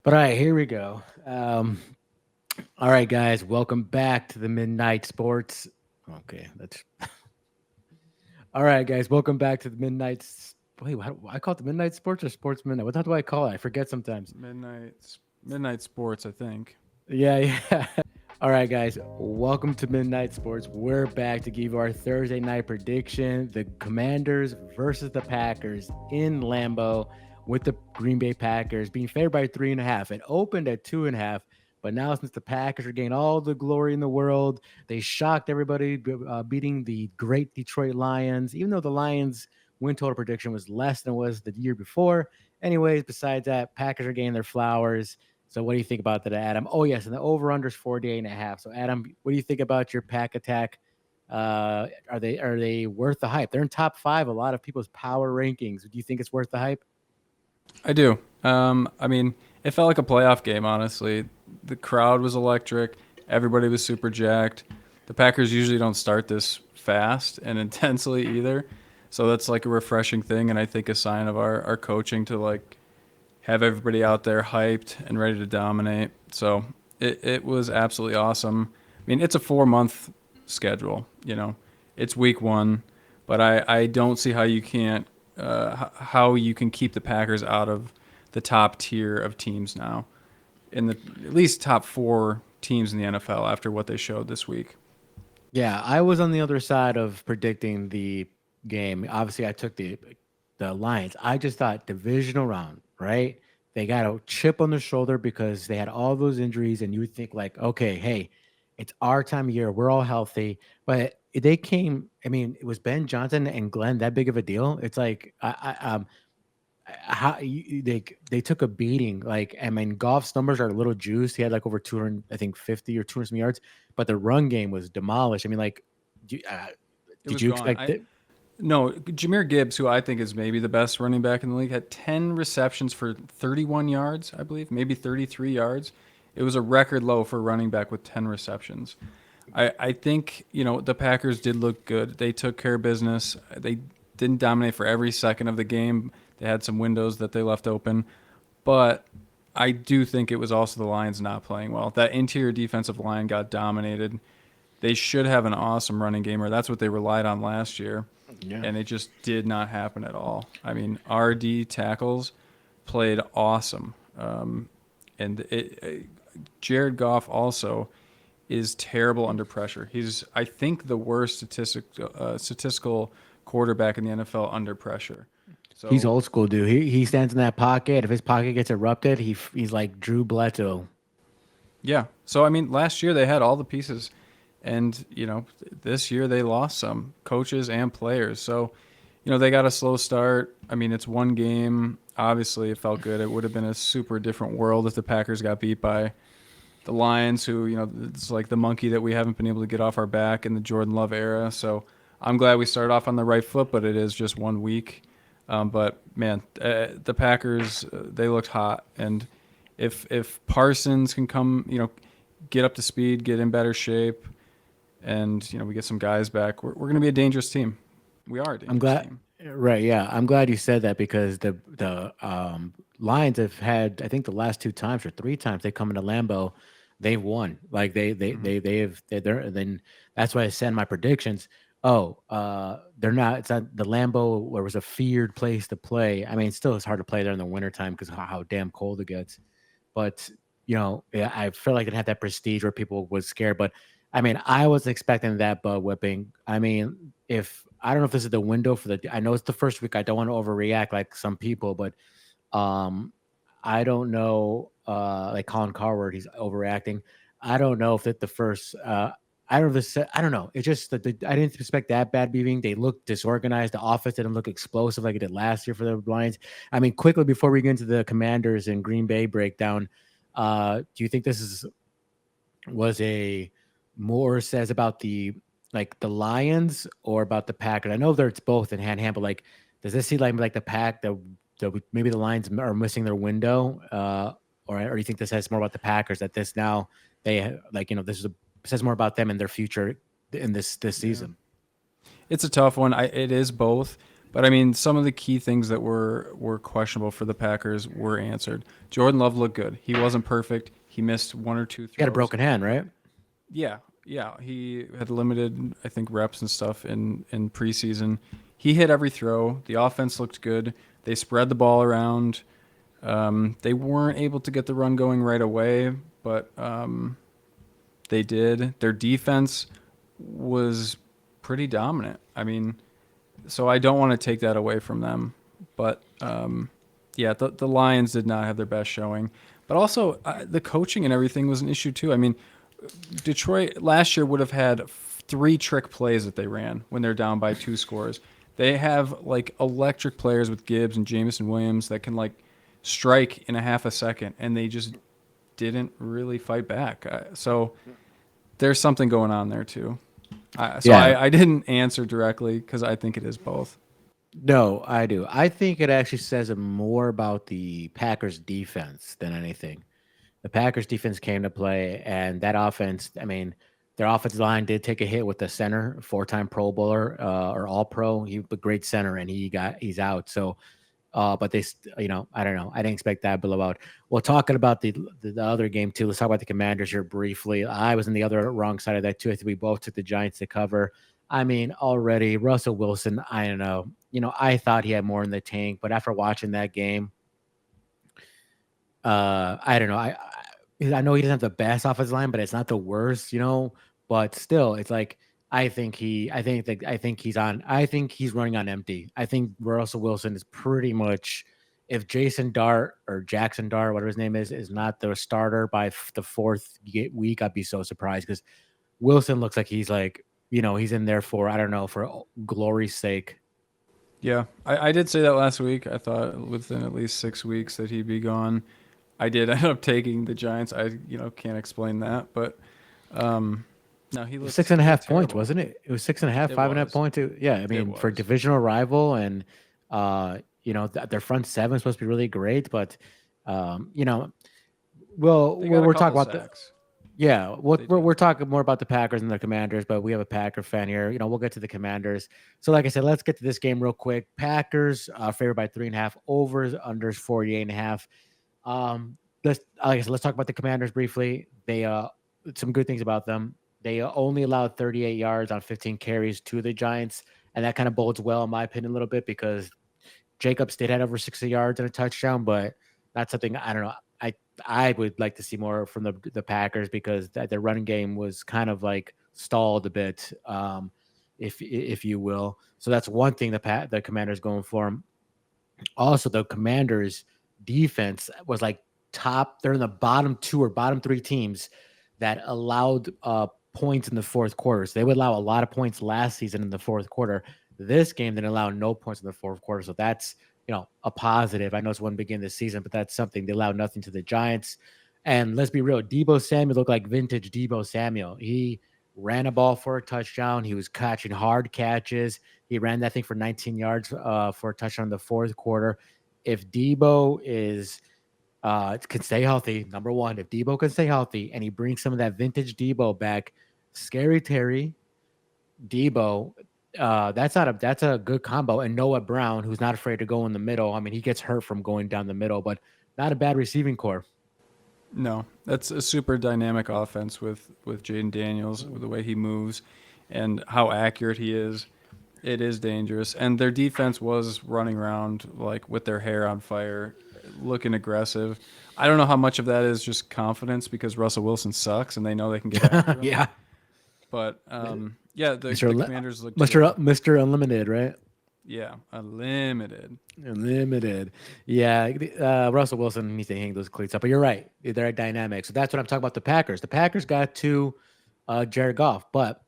But all right, here we go. All right, guys, welcome back to the Midnight Sports. Okay, that's all right, guys. Welcome back to the Midnight. Wait, I call it the Midnight Sports or Sports Midnight? What do I call it? I forget sometimes. Midnight Sports, I think. Yeah, yeah. All right, guys. Welcome to Midnight Sports. We're back to give you our Thursday night prediction: the Commanders versus the Packers in Lambeau, with the Green Bay Packers being favored by 3.5. It opened at 2.5, but now since the Packers are getting all the glory in the world, they shocked everybody, beating the great Detroit Lions. Even though the Lions' win total prediction was less than it was the year before. Anyways, besides that, Packers are getting their flowers. So what do you think about that, Adam? Oh, yes, and the over-under is 48.5. So, Adam, what do you think about your pack attack? Are they worth the hype? They're in top five a lot of people's power rankings. Do you think it's worth the hype? I do. I mean, it felt like a playoff game, honestly. The crowd was electric. Everybody was super jacked. The Packers usually don't start this fast and intensely either. So that's like a refreshing thing, and I think a sign of our coaching to like have everybody out there hyped and ready to dominate. So it was absolutely awesome. I mean, it's a 4 month schedule, it's week one, but I don't see how you can't, how you can keep the Packers out of the top tier of teams now, in the at least top four teams in the NFL after what they showed this week. Yeah, I was on the other side of predicting the game. Obviously, I took the Lions. I just thought divisional round, right? They got a chip on their shoulder because they had all those injuries, and you would think like, okay, hey, it's our time of year. We're all healthy, but they came. I mean, it was Ben Johnson and Glenn that big of a deal? It's like they took a beating. Like, I mean, Goff's numbers are a little juiced. He had like over 200, I think 50 or 200 some yards, but the run game was demolished. I mean, like, do, uh, It did was you gone. expect it? No, Jameer Gibbs, who I think is maybe the best running back in the league, had 10 receptions for 31 yards, I believe, maybe 33 yards. It was a record low for a running back with 10 receptions. I think, the Packers did look good. They took care of business. They didn't dominate for every second of the game. They had some windows that they left open. But I do think it was also the Lions not playing well. That interior defensive line got dominated. They should have an awesome running game, or that's what they relied on last year, Yeah. and it just did not happen at all. I mean, RD tackles played awesome, and Jared Goff also is terrible under pressure. He's, I think, the worst statistical quarterback in the NFL under pressure. He's So old school, dude. He stands in that pocket. If his pocket gets erupted, he's like Drew Bledsoe. yeah, so I mean, last year they had all the pieces, and this year they lost some coaches and players. So they got a slow start. I mean, it's one game. Obviously, it felt good. It would have been a super different world if the Packers got beat by the Lions, who, it's like the monkey that we haven't been able to get off our back in the Jordan Love era. So I'm glad we started off on the right foot, but it is just one week. But man, the Packers, they looked hot, and if Parsons can come, get up to speed, get in better shape, and we get some guys back, we're going to be a dangerous team. We are a I'm dangerous glad. team. Right, yeah, I'm glad you said that because the Lions have had, I think, the last two times or three times they come into Lambeau, they've won. Like Hmm. they're then that's why I said in my predictions. Oh, they're not. It's not the Lambeau where it was a feared place to play. I mean, still it's hard to play there in the wintertime because how damn cold it gets. But yeah, I feel like it had that prestige where people was scared. But I mean, I was expecting that butt whipping. I mean, if I don't know if this is the window for the, I know it's the first week. I don't want to overreact like some people, but um, I don't know. Like Colin Coward, he's overreacting. I don't know if it the first. I don't know if this. I don't know. It's just that I didn't expect that bad beating. They looked disorganized. The offense didn't look explosive like it did last year for the Lions. I mean, quickly before we get into the Commanders and Green Bay breakdown, do you think this is was a more says about the like the Lions or about the Packers? I know that it's both in hand, but like, does this seem like the pack that maybe the Lions are missing their window, or do you think this says more about the Packers that this now like this is says more about them and their future in this Yeah. season? It's a tough one. It is both, But I mean, some of the key things that were questionable for the Packers were answered. Jordan Love looked good. He wasn't perfect. He missed one or two He had a throws. broken hand, right? Yeah, yeah. He had limited, I think, reps and stuff in preseason. He hit every throw. The offense looked good. They spread the ball around. They weren't able to get the run going right away, but they did. Their defense was pretty dominant. I mean, so I don't want to take that away from them, but yeah, the Lions did not have their best showing. But also, the coaching and everything was an issue too. I mean, Detroit last year would have had three trick plays that they ran when they're down by two scores. They have like electric players with Gibbs and Jameson Williams that can like strike in a half a second, and they just didn't really fight back. So there's something going on there too. So Yeah. I didn't answer directly because I think it is both. No, I do. I think it actually says more about the Packers defense than anything. The Packers defense came to play, and that offense, I mean, their offensive line did take a hit with the center, four-time Pro Bowler or All Pro. He a great center, and he's out. So, but I don't know. I didn't expect that blowout. Well, talking about the other game too. Let's talk about the Commanders here briefly. I was in the other wrong side of that too. I think we both took the Giants to cover. I mean, already Russell Wilson. I don't know. I thought he had more in the tank, but after watching that game, I don't know. I know he doesn't have the best offensive line, but it's not the worst. But still, it's like I think he's running on empty. I think Russell Wilson is pretty much if Jason Dart or Jackson Dart, whatever his name is not the starter by the fourth week, I'd be so surprised because Wilson looks like he's in there for I don't know for glory's sake. Yeah, I did say that last week. I thought within at least 6 weeks that he'd be gone. I did end up taking the Giants. I can't explain that, but um, no, he Six looked and a he looked half points, terrible. wasn't it? It was six and a half, It 5.5 was. points. Yeah, I It mean, for was. divisional rival and their front seven is supposed to be really great, but um, you know, well, They got a we're talking couple about the sacks. yeah, They we're did. talking more about the Packers and the Commanders, but we have a Packer fan here. We'll get to the Commanders. So, like I said, let's get to this game real quick. Packers favored by 3.5, overs, unders 48.5. Like I said, let's talk about the Commanders briefly. They some good things about them. They only allowed 38 yards on 15 carries to the Giants, and that kind of bodes well in my opinion a little bit because Jacobs did had over 60 yards and a touchdown, but that's something I don't know. I would like to see more from the Packers because their running game was kind of like stalled a bit, if you will. So that's one thing the Commanders going for them. Also, the Commanders defense was like top. They're in the bottom two or bottom three teams that allowed points in the fourth quarter. So they would allow a lot of points last season in the fourth quarter. This game didn't allow no points in the fourth quarter. So that's a positive. I know it's one begin this season, but that's something. They allowed nothing to the Giants. And let's be real, Debo Samuel looked like vintage Debo Samuel. He ran a ball for a touchdown. He was catching hard catches. He ran that thing for 19 yards for a touchdown in the fourth quarter. If Debo can stay healthy, number one, if Debo can stay healthy and he brings some of that vintage Debo back, scary Terry, Debo, that's a good combo. And Noah Brown, who's not afraid to go in the middle. I mean, he gets hurt from going down the middle, but not a bad receiving core. No, that's a super dynamic offense with Jaden Daniels, with the way he moves, and how accurate he is. It is dangerous, and their defense was running around like with their hair on fire, looking aggressive. I don't know how much of that is just confidence because Russell Wilson sucks and they know they can get after him. Yeah, But yeah, Mister the Commanders looked Mister good. Mister Unlimited, right? Yeah, unlimited. Limited. Yeah, Russell Wilson needs to hang those cleats up. But you're right. They're dynamic. So that's what I'm talking about the Packers. The Packers got to Jared Goff. But,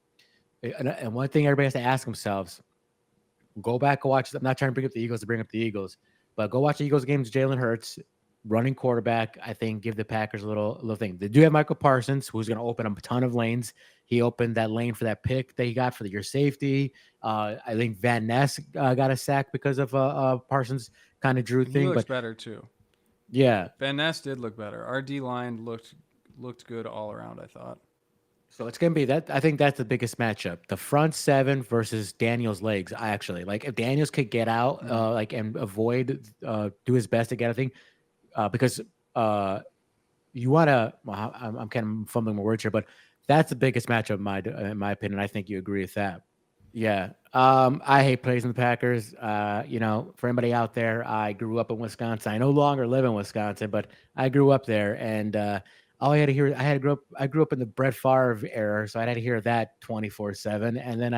and one thing everybody has to ask themselves, go back and watch. I'm not trying to bring up the Eagles to bring up the Eagles, but go watch the Eagles games. Jalen Hurts, running quarterback. I think give the Packers a little thing. They do have Michael Parsons, who's going to open up a ton of lanes. He opened that lane for that pick that he got for your safety. I think Van Ness got a sack because of Parsons kind of drew He thing. looks But better too. yeah, Van Ness did look better. Our D line looked good all around. I thought. So it's gonna be that. I think that's the biggest matchup: the front seven versus Daniel's legs. I actually like if Daniels could get out, Mm. like and avoid, do his best to get. I think because uh, you want to. Well, I'm kind of fumbling my words here, but that's the biggest matchup in my opinion. I think you agree with that. Yeah. I hate praising the Packers. For anybody out there, I grew up in Wisconsin. I no longer live in Wisconsin, but I grew up there, and all I had to hear, I grew up in the Brett Favre era, so I had to hear that 24/7. And then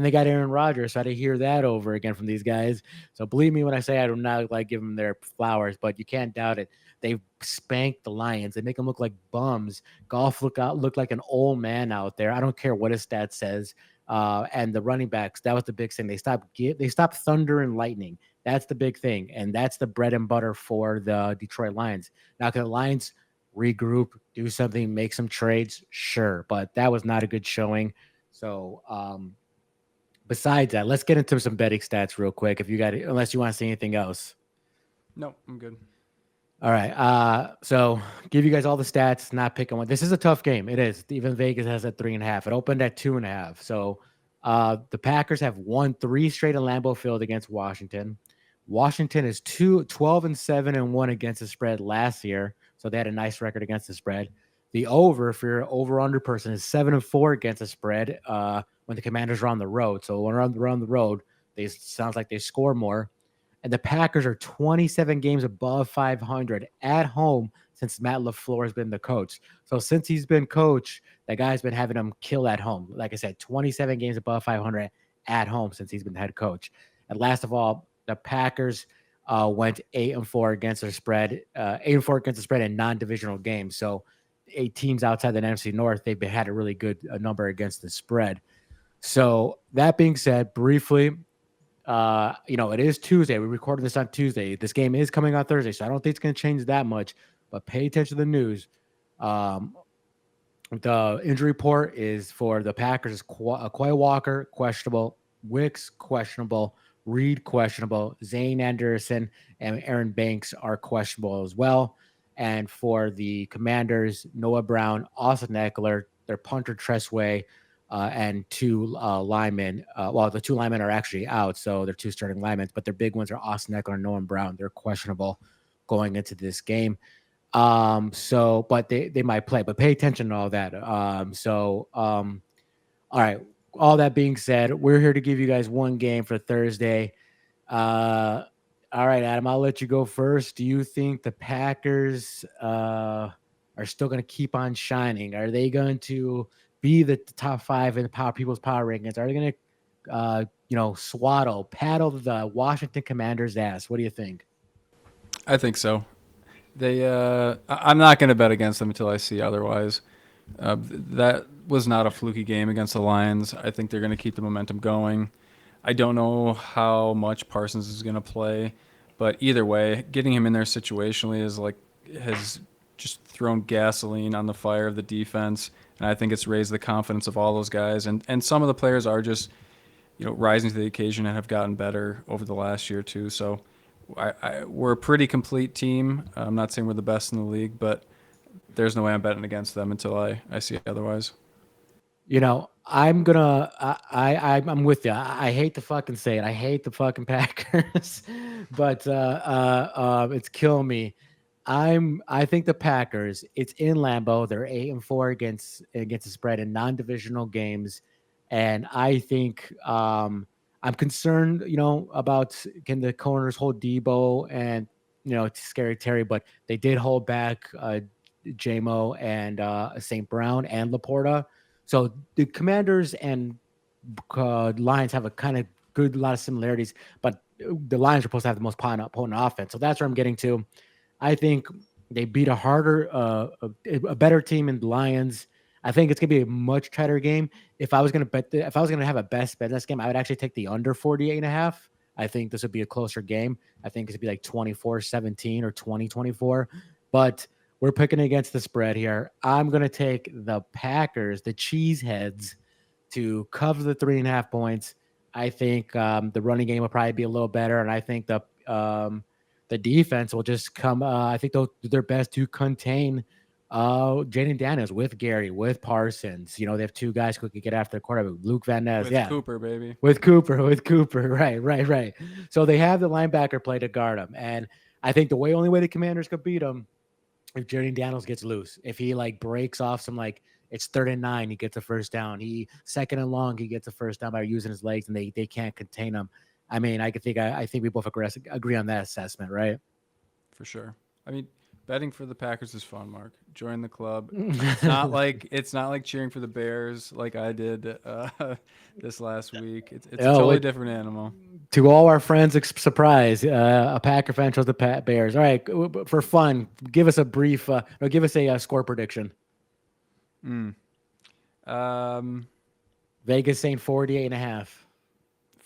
they got Aaron Rodgers, so I had to hear that over again from these guys. So believe me when I say I do not like give them their flowers, but you can't doubt it. They spank the Lions. They make them look like bums. Golf look like an old man out there. I don't care what his stat says. And the running backs, that was the big thing. They stopped thunder and lightning. That's the big thing, and that's the bread and butter for the Detroit Lions. Now, can the Lions regroup, do something, make some trades? Sure, but that was not a good showing. So, besides that, let's get into some betting stats real quick. If you got, unless you want to say anything else. No, I'm good. All right. So give you guys all the stats, not picking one. This is a tough game. It is. Even Vegas has at 3.5. It opened at 2.5. So the Packers have won 3 straight in Lambeau Field against Washington. Washington is 12-7-1 against the spread last year. So they had a nice record against the spread. The over, for your over under person, is 7-4 against the spread when the Commanders are on the road. So when they're on the road, they sounds like they score more. And the Packers are 27 games above 500 at home since Matt LaFleur has been the coach. So since he's been coach, that guy's been having them kill at home. Like I said, 27 games above 500 at home since he's been head coach. And last of all, the Packers went 8-4 against their spread, 8-4 against the spread in non-divisional games. So 8 teams outside the NFC North, they've had a really good number against the spread. So that being said, briefly, it is Tuesday. We recorded this on Tuesday. This game is coming on Thursday, so I don't think it's going to change that much. But pay attention to the news. Um, the injury report is for the Packers is Quay Walker questionable, Wicks questionable, Reed questionable, Zane Anderson and Aaron Banks are questionable as well. And for the Commanders, Noah Brown, Austin Eckler, their punter Tressway, and 2 linemen. Well, the 2 linemen are actually out, so they're 2 starting linemen, but their big ones are Austin Eckler and Noah Brown. They're questionable going into this game. But they might play, but pay attention to all that. All right. All that being said, we're here to give you guys one game for Thursday. Uh, all right, Adam, I'll let you go first. Do you think the Packers are still going to keep on shining? Are they going to be the top 5 in the people's power rankings? Are they going to, paddle the Washington Commanders' ass? What do you think? I think so. I'm not going to bet against them until I see otherwise. That was not a fluky game against the Lions. I think they're going to keep the momentum going. I don't know how much Parsons is going to play, but either way, getting him in there situationally has just thrown gasoline on the fire of the defense, and I think it's raised the confidence of all those guys. And some of the players are just rising to the occasion and have gotten better over the last year too. So we're a pretty complete team. I'm not saying we're the best in the league, but there's no way I'm betting against them until I see otherwise. I'm with you. I hate to fucking say it. I hate the fucking Packers, but it's killing me. I think the Packers. It's in Lambeau. They're 8-4 against the spread in non-divisional games, and I think I'm concerned. About can the corners hold Debo and scary Terry, but they did hold back JMO and St. Brown and Laporta. So the Commanders and Lions have a kind of good lot of similarities, but the Lions are supposed to have the most potent offense. So that's where I'm getting to. I think they beat a better team in the Lions. I think it's gonna be a much tighter game. If I was gonna if I was gonna have a best bet in this game, I would actually take the under 48.5. I think this would be a closer game. I think it's gonna be like 24-17 or 20-24. But we're picking against the spread here. I'm gonna take the Packers, the Cheeseheads, to cover the 3.5 points. I think the running game will probably be a little better, and I think the defense will just come. I think they'll do their best to contain Jaden Daniels with Gary, with Parsons. You know, they have two guys who could get after the quarterback. Luke Van Ness, With yeah. Cooper, baby. With Cooper. Right. So they have the linebacker play to guard him. And I think the only way the Commanders could beat him if Jaden Daniels gets loose. If he like breaks off some like it's 3rd and 9, he gets a first down. He 2nd and long, he gets a first down by using his legs, and they can't contain him. I mean, I think we both agree on that assessment, right? For sure. I mean, betting for the Packers is fun, Mark. Join the club. It's not like cheering for the Bears like I did this last week. It's a Oh, totally wait. different animal. To all our friends, surprise, a Packer fan chose the Bears. All right, for fun, give us a brief, or give us a score prediction. Um, Vegas saying 48.5.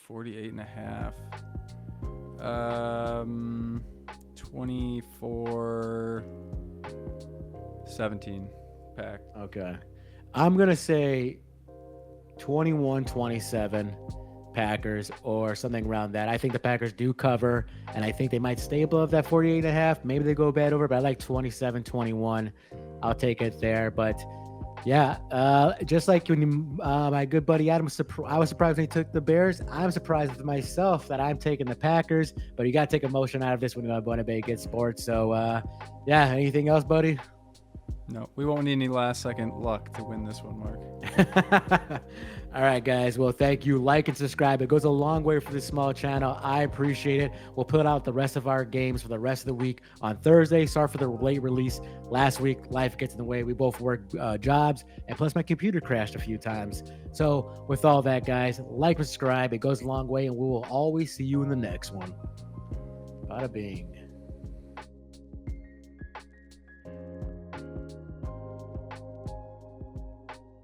48.5. 24-17 Pack. Okay. I'm going to say 21-27 Packers or something around that. I think the Packers do cover, and I think they might stay above that 48.5. Maybe they go bad over, but I like 27-21. I'll take it there. But yeah, just like when my good buddy Adam, I was surprised when he took the Bears. I'm surprised with myself that I'm taking the Packers, but you got to take emotion out of this when you want to bet good sports. So yeah, anything else, buddy? No, we won't need any last second luck to win this one, Mark. All right, guys. Well, thank you. Like and subscribe. It goes a long way for this small channel. I appreciate it. We'll put out the rest of our games for the rest of the week on Thursday. Sorry for the late release last week. Life gets in the way. We both work jobs, and plus my computer crashed a few times. So with all that, guys, like and subscribe. It goes a long way, and we will always see you in the next one. Bada bing.